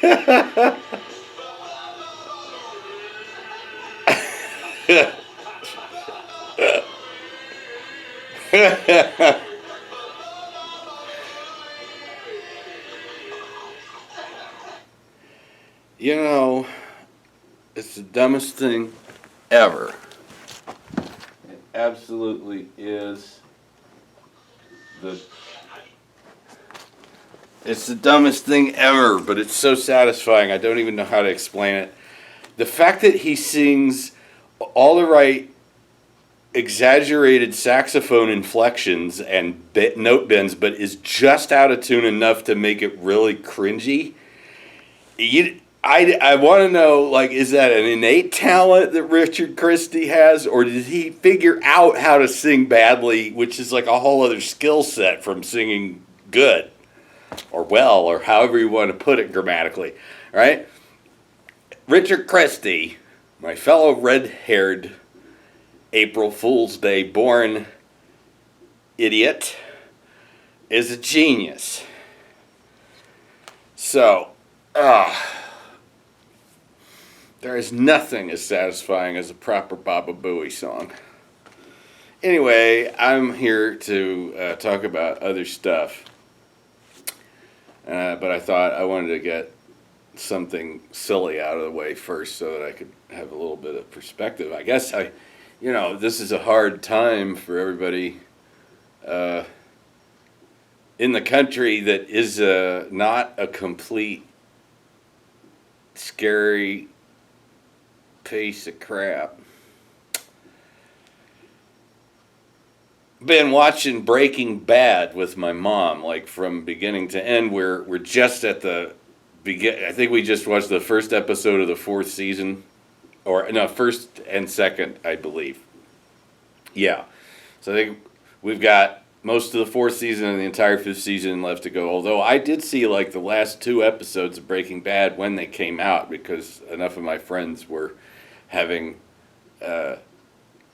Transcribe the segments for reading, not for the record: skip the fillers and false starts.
You know, it's the dumbest thing ever. It absolutely is the it's the dumbest thing ever, but it's so satisfying. I don't even know how to explain it. The fact that he sings all the right exaggerated saxophone inflections and note bends, but is just out of tune enough to make it really cringy. I want to know, like, is that an innate talent that Richard Christy has, or did he figure out how to sing badly, which is like a whole other skill set from singing good or well, or however you want to put it grammatically, right? Richard Christy, my fellow red-haired April Fool's Day born idiot, is a genius. So, there is nothing as satisfying as a proper Baba Booey song. Anyway, I'm here to talk about other stuff. But I thought I wanted to get something silly out of the way first so that I could have a little bit of perspective. I guess this is a hard time for everybody in the country that is not a complete scary piece of crap. Been watching Breaking Bad with my mom, like from beginning to end. We're just at the begin. I think we just watched the first episode of the fourth season, or no, first and second, I believe. Yeah, so I think we've got most of the fourth season and the entire fifth season left to go. Although I did see like the last two episodes of Breaking Bad when they came out because enough of my friends were having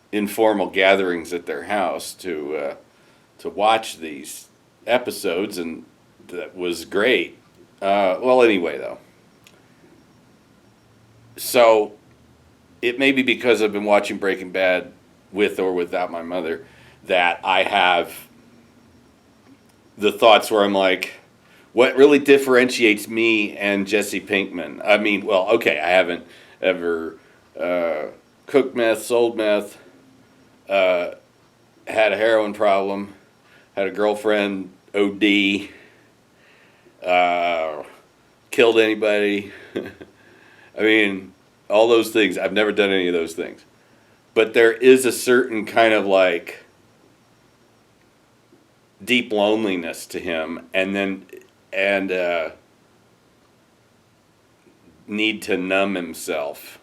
informal gatherings at their house to watch these episodes, and that was great. Well, anyway, though, so it may be because I've been watching Breaking Bad with or without my mother that I have the thoughts where I'm like, what really differentiates me and Jesse Pinkman? I mean, well, okay, I haven't ever cooked meth, sold meth, had a heroin problem, had a girlfriend OD, killed anybody. I mean, all those things. I've never done any of those things. But there is a certain kind of like deep loneliness to him, and need to numb himself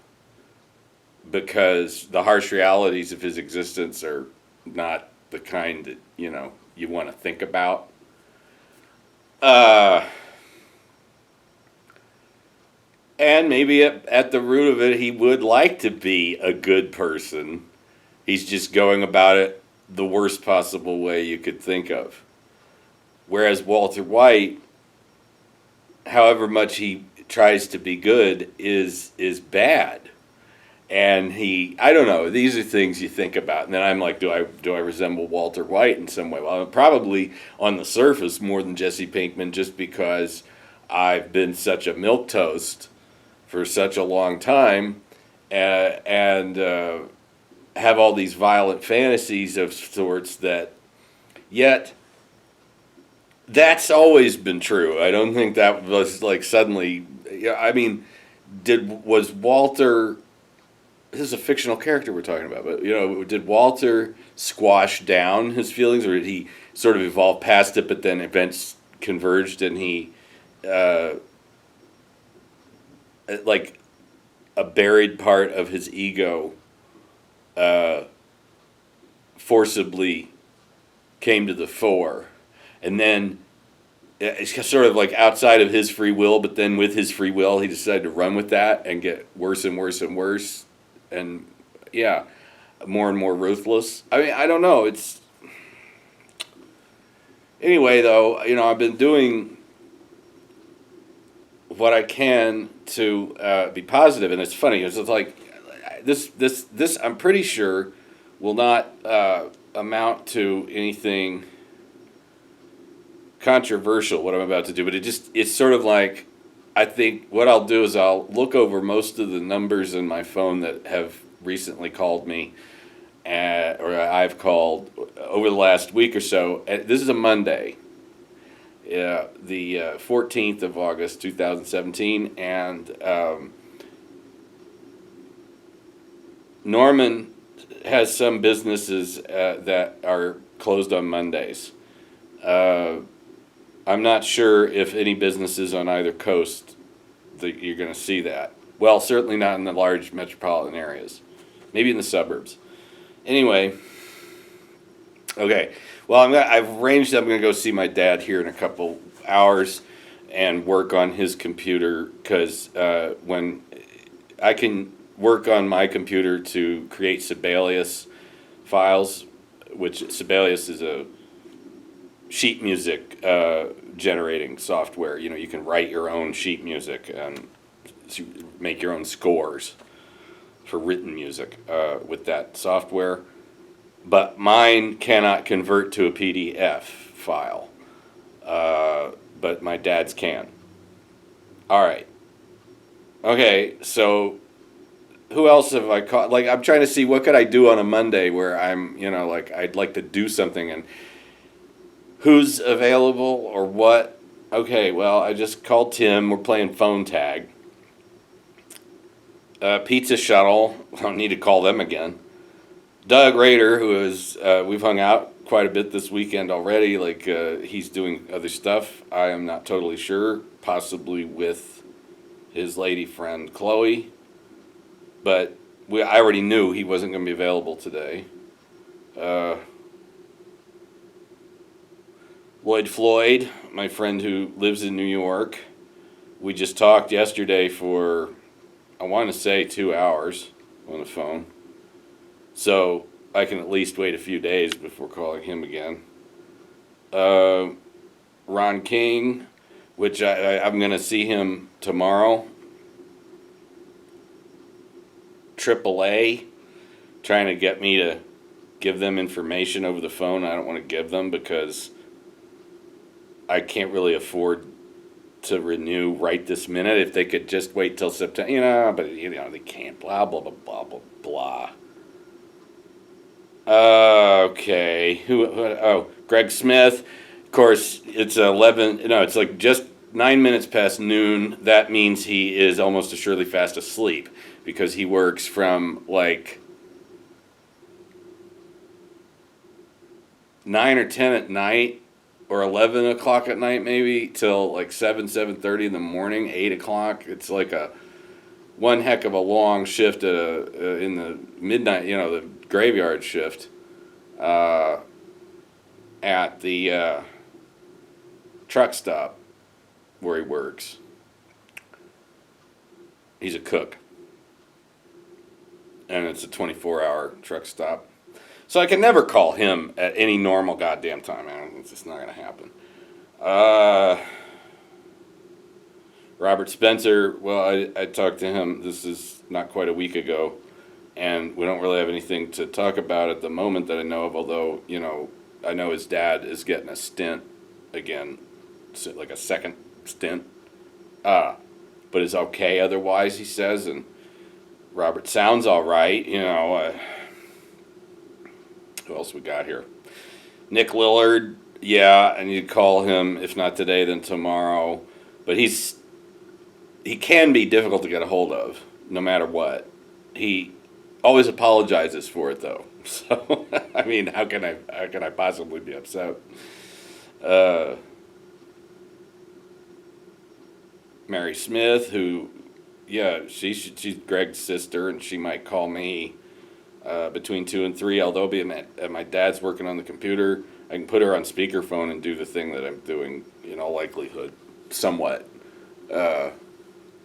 because the harsh realities of his existence are not the kind that you want to think about. And maybe at the root of it, he would like to be a good person. He's just going about it the worst possible way you could think of. Whereas Walter White, however much he tries to be good, is bad. And I don't know, these are things you think about. And then I'm like, do I resemble Walter White in some way? Well, probably on the surface more than Jesse Pinkman, just because I've been such a milquetoast for such a long time, and have all these violent fantasies of sorts that, yet that's always been true. I don't think that was like suddenly, I mean, was Walter, this is a fictional character we're talking about, but did Walter squash down his feelings, or did he sort of evolve past it, but then events converged and he like a buried part of his ego forcibly came to the fore, and then it's sort of like outside of his free will, but then with his free will he decided to run with that and get worse and worse and worse, and more and more ruthless. I mean, I don't know, it's anyway though, I've been doing what I can to be positive. And it's funny. It's like this. I'm pretty sure will not amount to anything controversial. What I'm about to do, but it's sort of like I think what I'll do is I'll look over most of the numbers in my phone that have recently called me, or I've called over the last week or so. This is a Monday. The 14th of August, 2017, and Norman has some businesses that are closed on Mondays. I'm not sure if any businesses on either coast that you're going to see that. Well, certainly not in the large metropolitan areas. Maybe in the suburbs. Anyway, okay. Well, I've arranged I'm going to go see my dad here in a couple hours and work on his computer because when I can work on my computer to create Sibelius files, which Sibelius is a sheet music generating software. You know, you can write your own sheet music and make your own scores for written music with that software. But mine cannot convert to a PDF file. But my dad's can. All right. Okay, so who else have I caught? Like, I'm trying to see what could I do on a Monday where I'm, like I'd like to do something and who's available or what. Okay, well, I just called Tim. We're playing phone tag. Pizza Shuttle. I don't need to call them again. Doug Rader, who is, we've hung out quite a bit this weekend already. Like, he's doing other stuff. I am not totally sure. Possibly with his lady friend, Chloe. But I already knew he wasn't going to be available today. Lloyd Floyd, my friend who lives in New York. We just talked yesterday for, I want to say, 2 hours on the phone. So I can at least wait a few days before calling him again. Ron King, which I'm going to see him tomorrow. AAA, trying to get me to give them information over the phone. I don't want to give them because I can't really afford to renew right this minute. If they could just wait till September, but they can't. Blah blah blah blah blah blah. Okay. Who? Oh, Greg Smith. Of course, it's 11. No, it's like just 9 minutes past noon. That means he is almost assuredly fast asleep because he works from like 9 or 10 at night, or 11 o'clock at night maybe, till like 7:30 in the morning, 8 o'clock. It's like one heck of a long shift in the midnight, the graveyard shift at the truck stop where he works. He's a cook. And it's a 24-hour truck stop. So I can never call him at any normal goddamn time. It's just not going to happen. Robert Spencer, well, I talked to him, this is not quite a week ago, and we don't really have anything to talk about at the moment that I know of, although, I know his dad is getting a stent again, like a second stint, but it's okay otherwise, he says, and Robert sounds all right, who else we got here? Nick Lillard, yeah, I need to call him, if not today, then tomorrow, but he can be difficult to get a hold of, no matter what. He always apologizes for it, though. So, I mean, how can I possibly be upset? Mary Smith, who, yeah, she's Greg's sister, and she might call me between 2 and 3. Although being at my dad's working on the computer, I can put her on speakerphone and do the thing that I'm doing, in all likelihood, somewhat.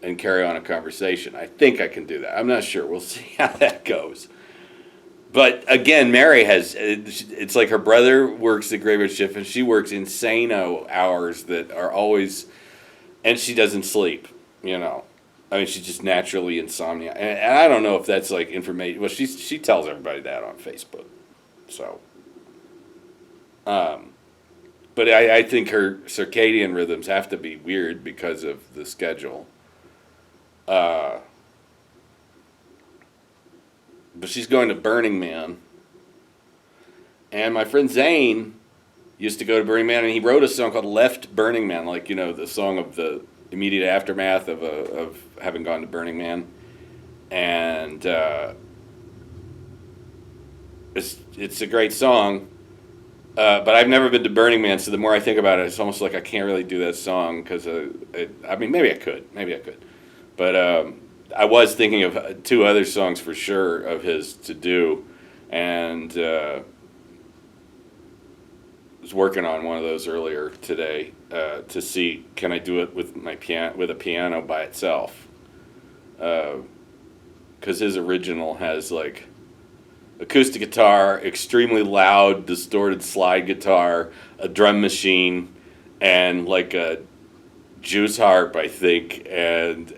And carry on a conversation. I think I can do that. I'm not sure. We'll see how that goes. But again, Mary it's like her brother works the graveyard shift and she works insane hours that are always, and she doesn't sleep. You know, I mean, she's just naturally insomnia, and I don't know if that's like information. Well, she tells everybody that on Facebook. So, um, but I think her circadian rhythms have to be weird because of the schedule. Uh, but she's going to Burning Man, and my friend Zane used to go to Burning Man, and he wrote a song called "Left Burning Man," like the song of the immediate aftermath of having gone to Burning Man, and it's a great song. But I've never been to Burning Man, so the more I think about it, it's almost like I can't really do that song because I mean, maybe I could, but I was thinking of two other songs for sure of his to do, and was working on one of those earlier today to see can I do it with with a piano by itself, because his original has like acoustic guitar, extremely loud, distorted slide guitar, a drum machine, and like a juice harp, I think, and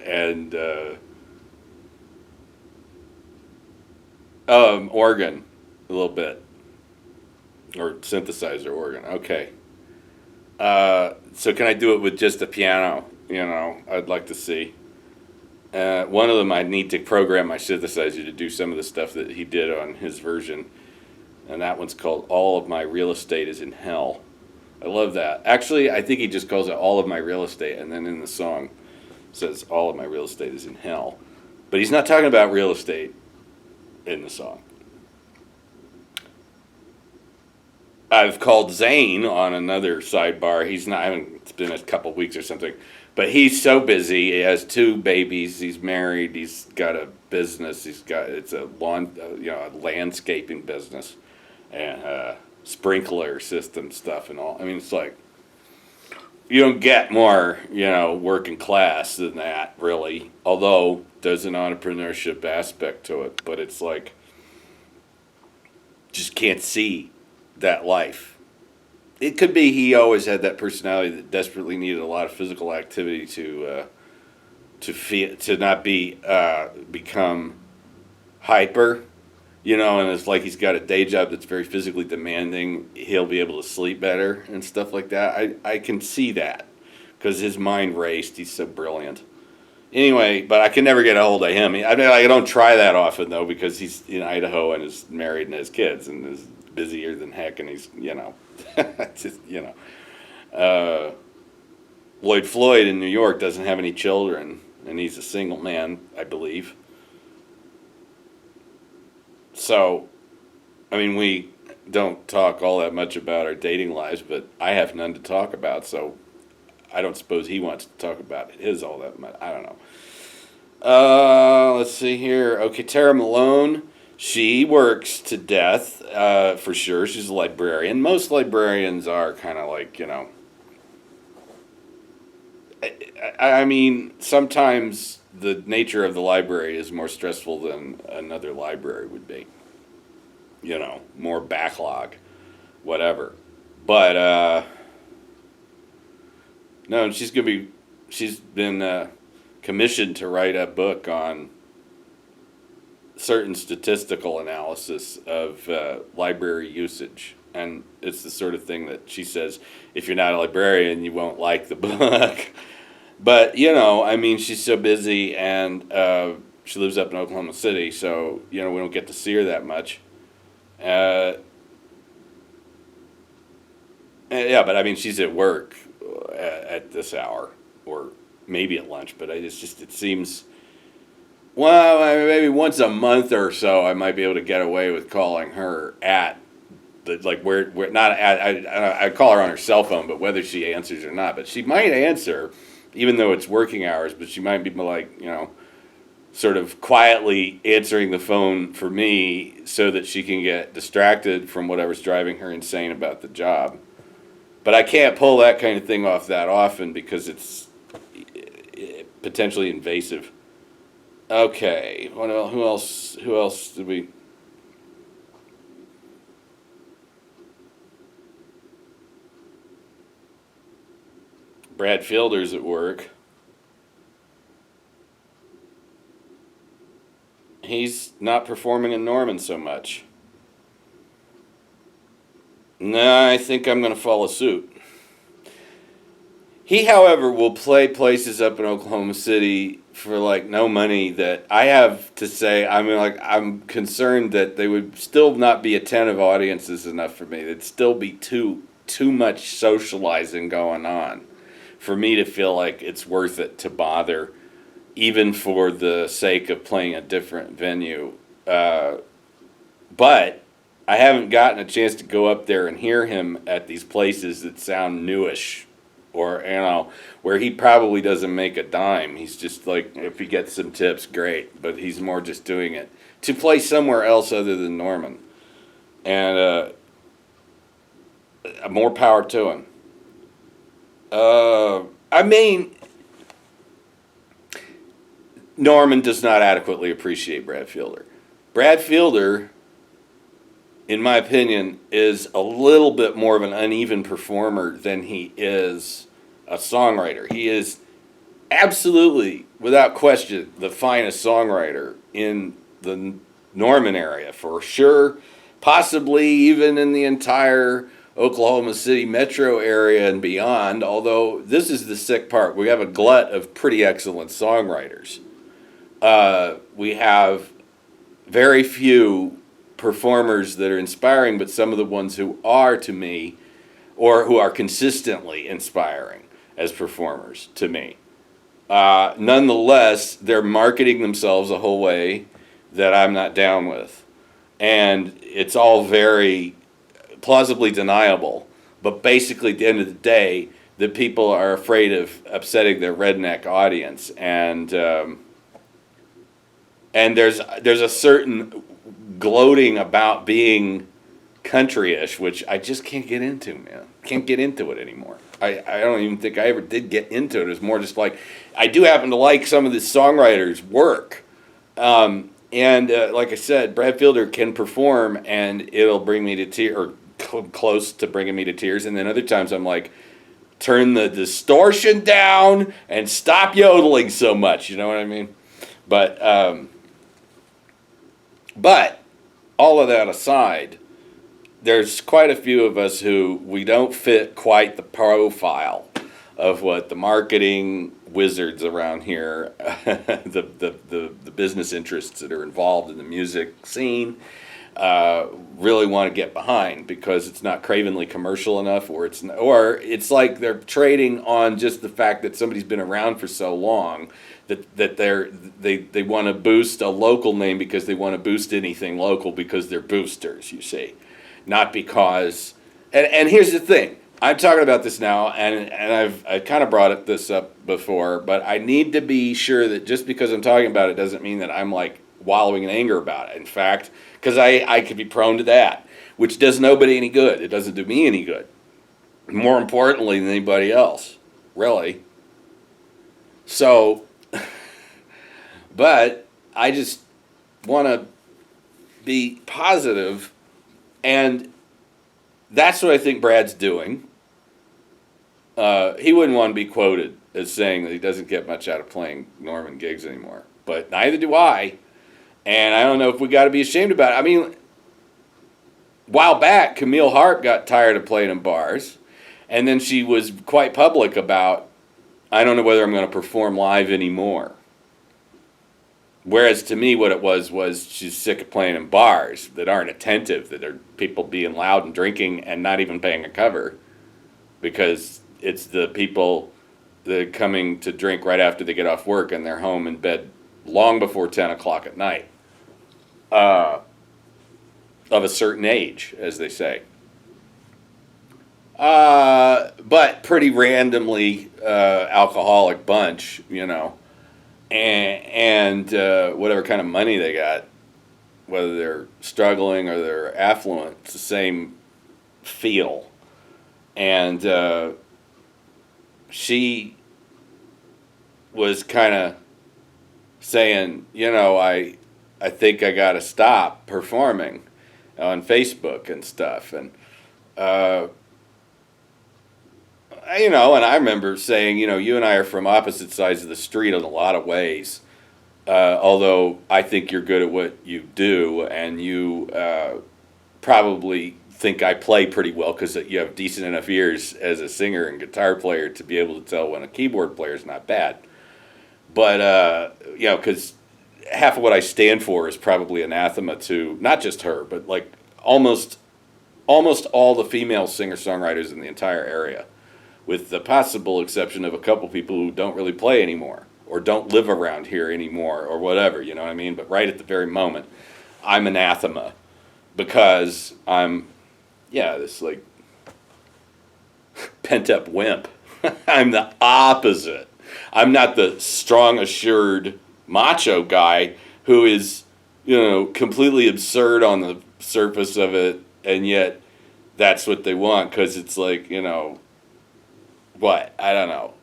organ, a little bit, or synthesizer organ. Okay. So can I do it with just a piano? I'd like to see. One of them, I need to program my synthesizer to do some of the stuff that he did on his version, and that one's called "All of My Real Estate Is in Hell." I love that. Actually, I think he just calls it "All of My Real Estate," and then in the song says "All of My Real Estate Is in Hell," but he's not talking about real estate in the song. I've called Zane on another sidebar. He's not. I haven't. It's been a couple weeks or something. But he's so busy. He has two babies. He's married. He's got a business. It's a a landscaping business, and sprinkler system stuff and all. I mean, it's like you don't get more, working class than that, really. Although there's an entrepreneurship aspect to it, but it's like just can't see that life. It could be he always had that personality that desperately needed a lot of physical activity to not be become hyper, and it's like he's got a day job that's very physically demanding. He'll be able to sleep better and stuff like that. I can see that because his mind raced. He's so brilliant. Anyway, but I can never get a hold of him. I mean, I don't try that often though because he's in Idaho and is married and has kids and is busier than heck, and he's just Lloyd Floyd in New York doesn't have any children, and he's a single man, I believe. So, I mean, we don't talk all that much about our dating lives, but I have none to talk about, so I don't suppose he wants to talk about his all that much. I don't know. Let's see here. Okay, Tara Malone. She works to death, for sure. She's a librarian. Most librarians are kind of like, I mean, sometimes the nature of the library is more stressful than another library would be. More backlog, whatever. But, no, she's been commissioned to write a book on certain statistical analysis of library usage, and it's the sort of thing that she says if you're not a librarian you won't like the book. But I mean, she's so busy, and she lives up in Oklahoma City, so we don't get to see her that much. Yeah, but I mean, she's at work at this hour, or maybe at lunch, but it seems. Well, I mean, maybe once a month or so, I might be able to get away with calling her at the where not at. I call her on her cell phone, but whether she answers or not, but she might answer, even though it's working hours. But she might be like sort of quietly answering the phone for me so that she can get distracted from whatever's driving her insane about the job. But I can't pull that kind of thing off that often because it's potentially invasive. Okay, who else? Who else did we? Brad Fielder's at work. he's not performing in Norman so much. No, I think I'm going to follow suit. He, however, will play places up in Oklahoma City for like no money that I have to say. I mean, like, I'm concerned that they would still not be attentive audiences enough for me. There'd still be too much socializing going on for me to feel like it's worth it to bother, even for the sake of playing a different venue. But I haven't gotten a chance to go up there and hear him at these places that sound newish, or, where he probably doesn't make a dime. He's just like, if he gets some tips, great, but he's more just doing it to play somewhere else other than Norman. And more power to him. I mean, Norman does not adequately appreciate Brad Fielder. Brad Fielder, in my opinion, is a little bit more of an uneven performer than he is a songwriter. He is absolutely, without question, the finest songwriter in the Norman area, for sure. Possibly even in the entire Oklahoma City metro area and beyond, although this is the sick part. We have a glut of pretty excellent songwriters. We have very few performers that are inspiring, but some of the ones who are, to me, or who are consistently inspiring as performers to me. Nonetheless, they're marketing themselves a whole way that I'm not down with. And it's all very plausibly deniable. But basically, at the end of the day, the people are afraid of upsetting their redneck audience. And there's a certain gloating about being country-ish, which I just can't get into, man. Can't get into it anymore. I don't even think I ever did get into it. It was more just like, I do happen to like some of the songwriters' work. Like I said, Brad Fielder can perform, and it'll bring me to tears, or close to bringing me to tears. And then other times I'm like, turn the distortion down and stop yodeling so much. You know what I mean? But all of that aside, there's quite a few of us who we don't fit quite the profile of what the marketing wizards around here, the business interests that are involved in the music scene, really want to get behind, because it's not cravenly commercial enough, or it's like they're trading on just the fact that somebody's been around for so long that they want to boost a local name because they want to boost anything local because they're boosters, you see. Not because, and here's the thing, I'm talking about this now, and I've kind of brought this up before, but I need to be sure that just because I'm talking about it doesn't mean that I'm like wallowing in anger about it. In fact, because I could be prone to that, which does nobody any good. It doesn't do me any good. More importantly than anybody else, really. So, but I just want to be positive, and that's what I think Brad's doing. He wouldn't want to be quoted as saying that he doesn't get much out of playing Norman gigs anymore, but neither do I. And I don't know if we got to be ashamed about it. I mean, a while back, Camille Harp got tired of playing in bars, and then she was quite public about, I don't know whether I'm going to perform live anymore. Whereas to me, what it was she's sick of playing in bars that aren't attentive, that are people being loud and drinking and not even paying a cover, because it's the people that are coming to drink right after they get off work and they're home in bed long before 10 o'clock at night, of a certain age, as they say. But pretty randomly alcoholic bunch, you know. And whatever kind of money they got, whether they're struggling or they're affluent, it's the same feel. And she was kind of saying, you know, I think I got to stop performing on Facebook and stuff. And, you know, and I remember saying, you know, you and I are from opposite sides of the street in a lot of ways. Although I think you're good at what you do, and you probably think I play pretty well because you have decent enough ears as a singer and guitar player to be able to tell when a keyboard player is not bad. But because half of what I stand for is probably anathema to not just her, but like almost all the female singer-songwriters in the entire area, with the possible exception of a couple people who don't really play anymore or don't live around here anymore or whatever, you know what I mean? But right at the very moment, I'm anathema because I'm, this like pent-up wimp. I'm the opposite. I'm not the strong, assured macho guy who is, completely absurd on the surface of it, and yet that's what they want because it's like, what? I don't know.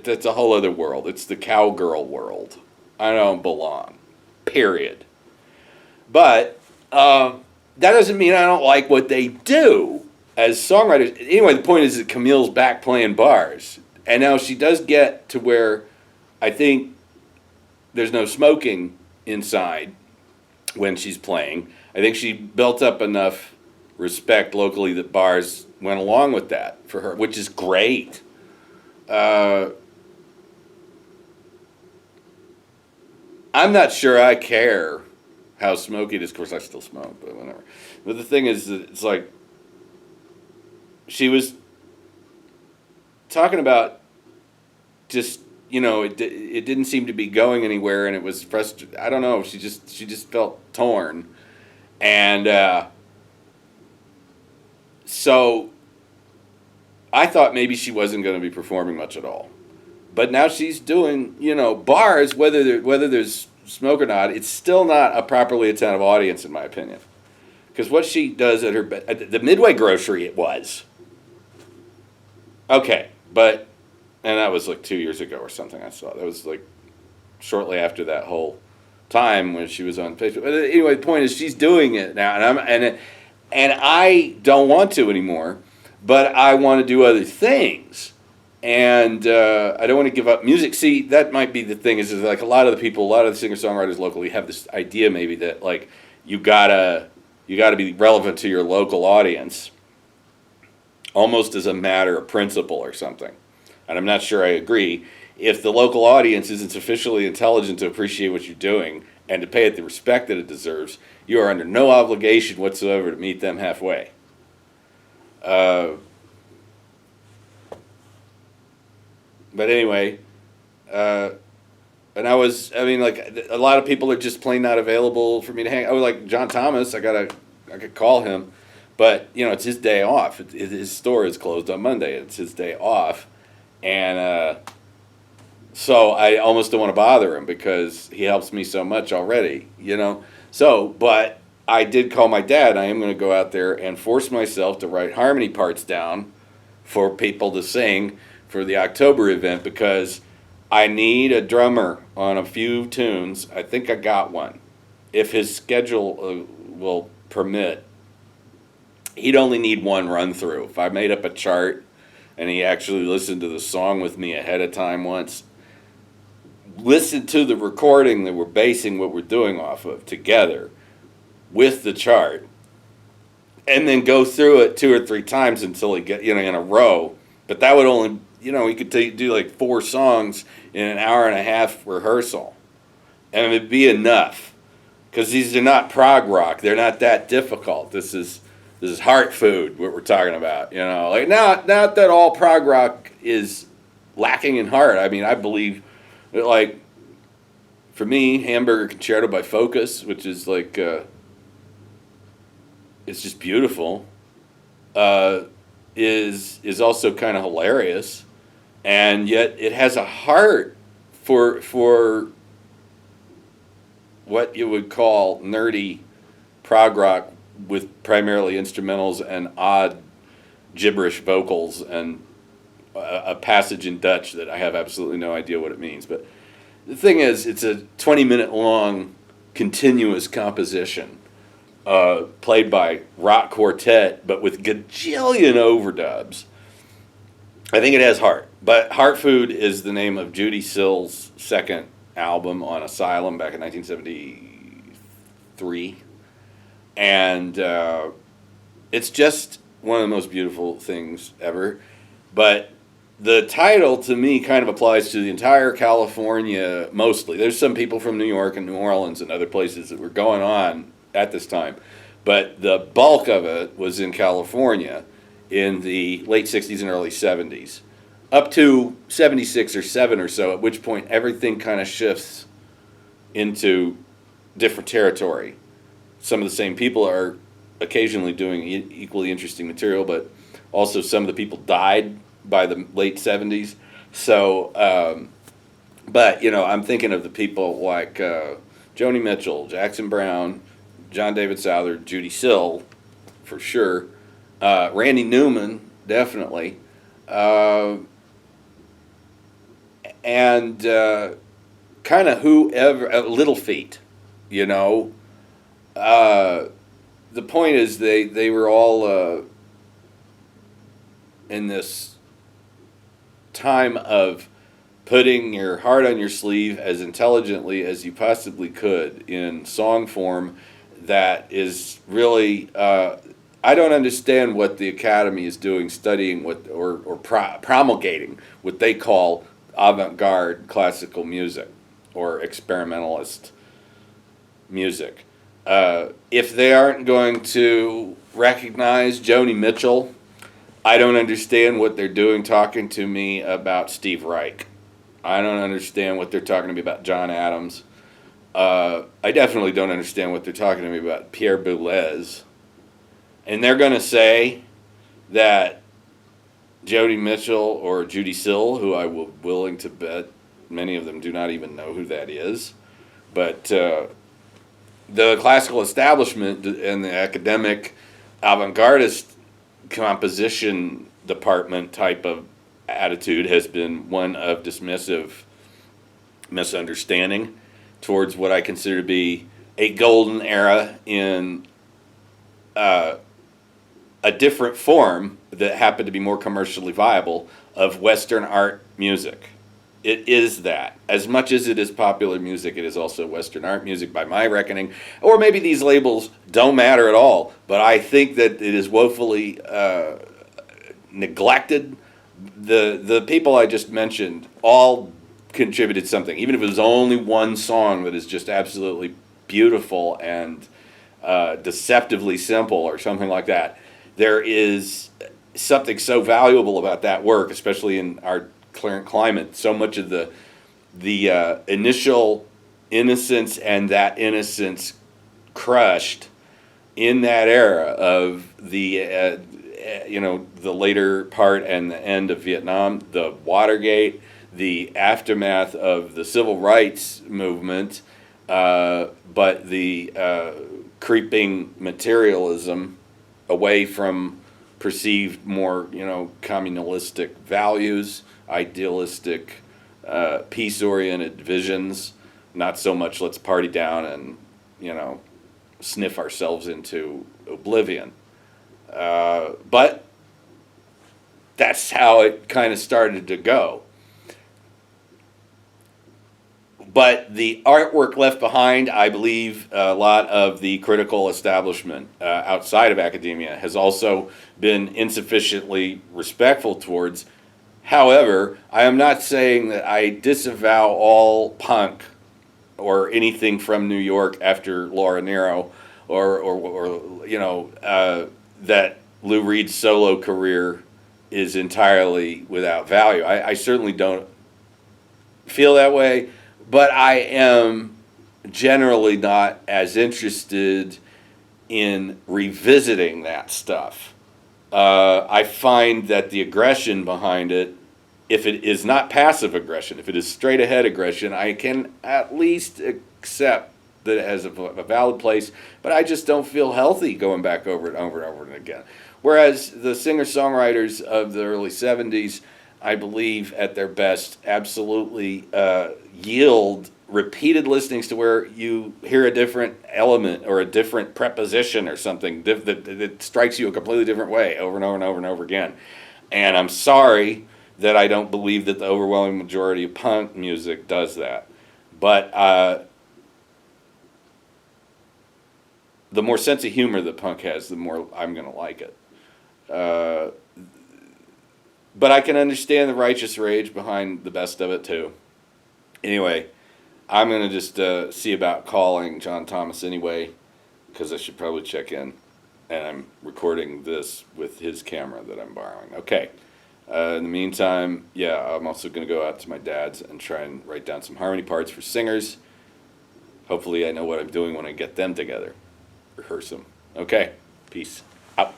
That's a whole other world. It's the cowgirl world. I don't belong. Period. But that doesn't mean I don't like what they do as songwriters. Anyway, the point is that Camille's back playing bars. And now she does get to where I think there's no smoking inside when she's playing. I think she built up enough respect locally that bars went along with that for her, which is great. I'm not sure I care how smoky it is. Of course, I still smoke, but whatever. But the thing is that it's like she was talking about just, it didn't seem to be going anywhere, and it was frustrating. I don't know. She just felt torn, and so I thought maybe she wasn't going to be performing much at all. But now she's doing, bars, whether there's smoke or not. It's still not a properly attentive audience, in my opinion. Because what she does at the Midway Grocery, it was. Okay, and that was like 2 years ago or something I saw. That was like shortly after that whole time when she was on Facebook. But anyway, the point is she's doing it now, and I don't want to anymore. But I want to do other things, and I don't want to give up music. See, that might be the thing. Is like a lot of the singer-songwriters locally have this idea maybe that like you gotta be relevant to your local audience, almost as a matter of principle or something. And I'm not sure I agree. If the local audience isn't sufficiently intelligent to appreciate what you're doing and to pay it the respect that it deserves, you are under no obligation whatsoever to meet them halfway. But anyway, and like a lot of people are just plain not available for me to hang. I was like John Thomas. I could call him, but it's his day off. His store is closed on Monday. It's his day off, and so I almost don't want to bother him because he helps me so much already. So, but I did call my dad. I am going to go out there and force myself to write harmony parts down for people to sing for the October event because I need a drummer on a few tunes. I think I got one. If his schedule will permit, he'd only need one run through. If I made up a chart and he actually listened to the song with me ahead of time once, listened to the recording that we're basing what we're doing off of together with the chart, and then go through it 2 or 3 times until he get in a row. But that would only he could do like 4 songs in an hour and a half rehearsal, and it'd be enough because these are not prog rock. They're not that difficult. This is heart food. What we're talking about, like not that all prog rock is lacking in heart. I mean, I believe that, like, for me, Hamburger Concerto by Focus, which is like it's just beautiful, is also kind of hilarious, and yet it has a heart for what you would call nerdy prog rock with primarily instrumentals and odd gibberish vocals and a passage in Dutch that I have absolutely no idea what it means. But the thing is, it's a 20-minute long continuous composition played by rock quartet, but with gajillion overdubs. I think it has heart. But Heart Food is the name of Judy Sill's second album on Asylum back in 1973. And it's just one of the most beautiful things ever. But the title, to me, kind of applies to the entire California, mostly. There's some people from New York and New Orleans and other places that were going on at this time. But the bulk of it was in California in the late 60s and early 70s. Up to 76 or 7 or so, at which point everything kind of shifts into different territory. Some of the same people are occasionally doing equally interesting material, but also some of the people died by the late 70s. So, but, you know, I'm thinking of the people like Joni Mitchell, Jackson Browne, John David Souther, Judy Sill, for sure. Randy Newman, definitely. And kind of whoever, Little Feat, you know. The point is they were all in this time of putting your heart on your sleeve as intelligently as you possibly could in song form that is really I don't understand what the Academy is doing, studying what or promulgating what they call avant-garde classical music or experimentalist music. If they aren't going to recognize Joni Mitchell, I don't understand what they're doing talking to me about Steve Reich. I don't understand what they're talking to me about John Adams. I definitely don't understand what they're talking to me about Pierre Boulez. And they're going to say that Joni Mitchell or Judy Sill, who I will willing to bet many of them do not even know who that is, but the classical establishment and the academic avant-gardist composition department type of attitude has been one of dismissive misunderstanding towards what I consider to be a golden era in a different form that happened to be more commercially viable of Western art music. It is that. As much as it is popular music, it is also Western art music by my reckoning. Or maybe these labels don't matter at all, but I think that it is woefully neglected. The people I just mentioned all contributed something, even if it was only one song that is just absolutely beautiful and deceptively simple or something like that. There is something so valuable about that work, especially in our current climate. So much of the initial innocence and that innocence crushed in that era of the the later part and the end of Vietnam, the Watergate, the aftermath of the civil rights movement, but the creeping materialism away from perceived more, communalistic values, idealistic, peace-oriented visions, not so much let's party down and, sniff ourselves into oblivion. But that's how it kind of started to go. But the artwork left behind, I believe a lot of the critical establishment outside of academia has also been insufficiently respectful towards. However, I am not saying that I disavow all punk or anything from New York after Laura Nyro or that Lou Reed's solo career is entirely without value. I certainly don't feel that way. But I am generally not as interested in revisiting that stuff. I find that the aggression behind it, if it is not passive aggression, if it is straight ahead aggression, I can at least accept that it has a valid place, but I just don't feel healthy going back over it over and over and again. Whereas the singer-songwriters of the early 70s, I believe, at their best, absolutely yield repeated listenings to where you hear a different element or a different preposition or something that strikes you a completely different way over and over and over and over again. And I'm sorry that I don't believe that the overwhelming majority of punk music does that. But the more sense of humor that punk has, the more I'm going to like it. But I can understand the righteous rage behind the best of it, too. Anyway, I'm going to just see about calling John Thomas anyway, because I should probably check in. And I'm recording this with his camera that I'm borrowing. Okay. In the meantime, yeah, I'm also going to go out to my dad's and try and write down some harmony parts for singers. Hopefully I know what I'm doing when I get them together. Rehearse them. Okay. Peace. Out.